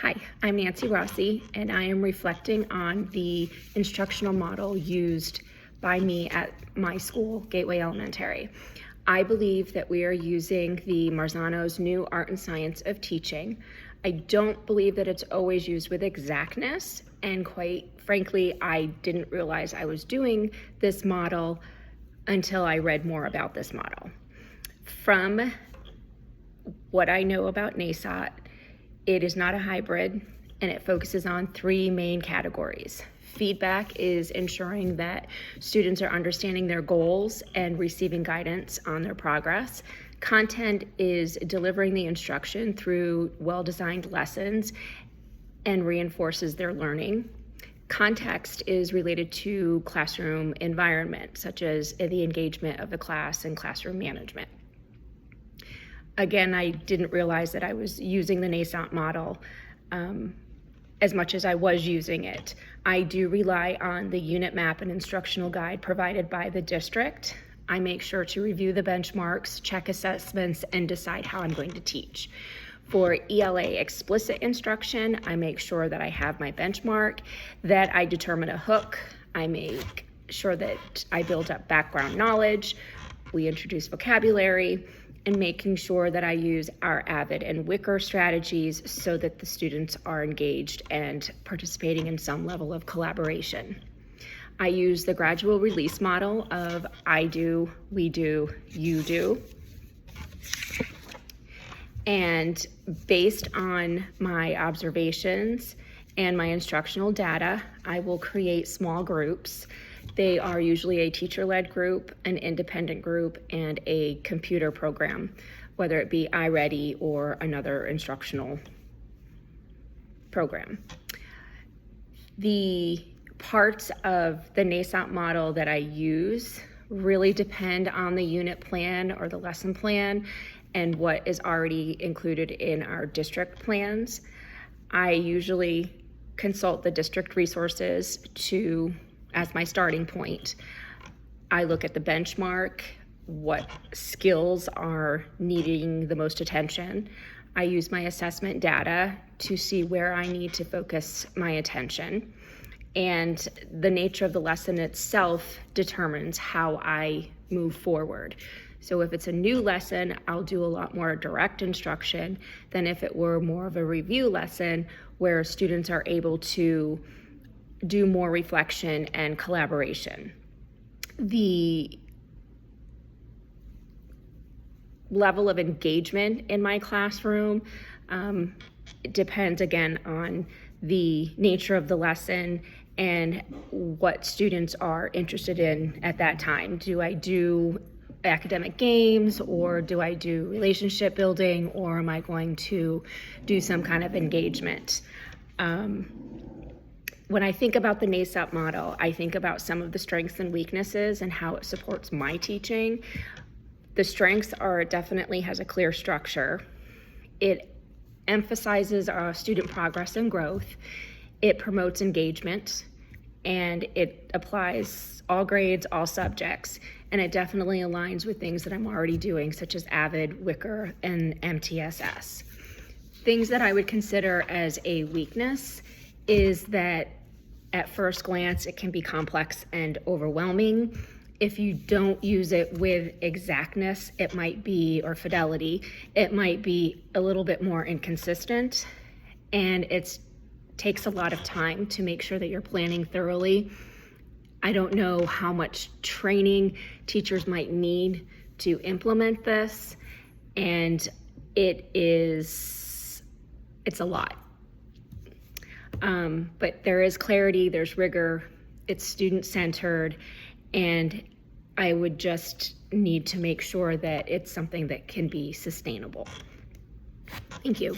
Hi, I'm Nancy Rossi, and I am reflecting on the instructional model used by me at my school, Gateway Elementary. I believe that we are using the Marzano's new art and science of teaching. I don't believe that it's always used with exactness, and quite frankly, I didn't realize I was doing this model until I read more about this model. From what I know about NASOT, it is not a hybrid, and it focuses on three main categories. Feedback is ensuring that students are understanding their goals and receiving guidance on their progress. Content is delivering the instruction through well-designed lessons and reinforces their learning. Context is related to classroom environment, such as the engagement of the class and classroom management. Again, I didn't realize that I was using the NASOT model as much as I was using it. I do rely on the unit map and instructional guide provided by the district. I make sure to review the benchmarks, check assessments, and decide how I'm going to teach. For ELA explicit instruction, I make sure that I have my benchmark, that I determine a hook, I make sure that I build up background knowledge, we introduce vocabulary, and making sure that I use our AVID and Wicker strategies so that the students are engaged and participating in some level of collaboration. I use the gradual release model of I do, we do, you do. And based on my observations and my instructional data, I will create small groups. They are usually a teacher-led group, an independent group, and a computer program, whether it be iReady or another instructional program. The parts of the NASOT model that I use really depend on the unit plan or the lesson plan and what is already included in our district plans. I usually consult the district resources as my starting point. I look at the benchmark, what skills are needing the most attention. I use my assessment data to see where I need to focus my attention. And the nature of the lesson itself determines how I move forward. So if it's a new lesson, I'll do a lot more direct instruction than if it were more of a review lesson where students are able to do more reflection and collaboration. The level of engagement in my classroom it depends again on the nature of the lesson and what students are interested in at that time. Do I do academic games, or do I do relationship building, or am I going to do some kind of engagement? When I think about the NASOT model, I think about some of the strengths and weaknesses and how it supports my teaching. The strengths are it definitely has a clear structure. It emphasizes student progress and growth. It promotes engagement, and it applies all grades, all subjects, and it definitely aligns with things that I'm already doing, such as AVID, Wicker, and MTSS. Things that I would consider as a weakness is that at first glance, it can be complex and overwhelming. If you don't use it with exactness, it might be, or fidelity, it might be a little bit more inconsistent, and it takes a lot of time to make sure that you're planning thoroughly. I don't know how much training teachers might need to implement this, and it's a lot. But there is clarity, there's rigor, it's student-centered, and I would just need to make sure that it's something that can be sustainable. Thank you.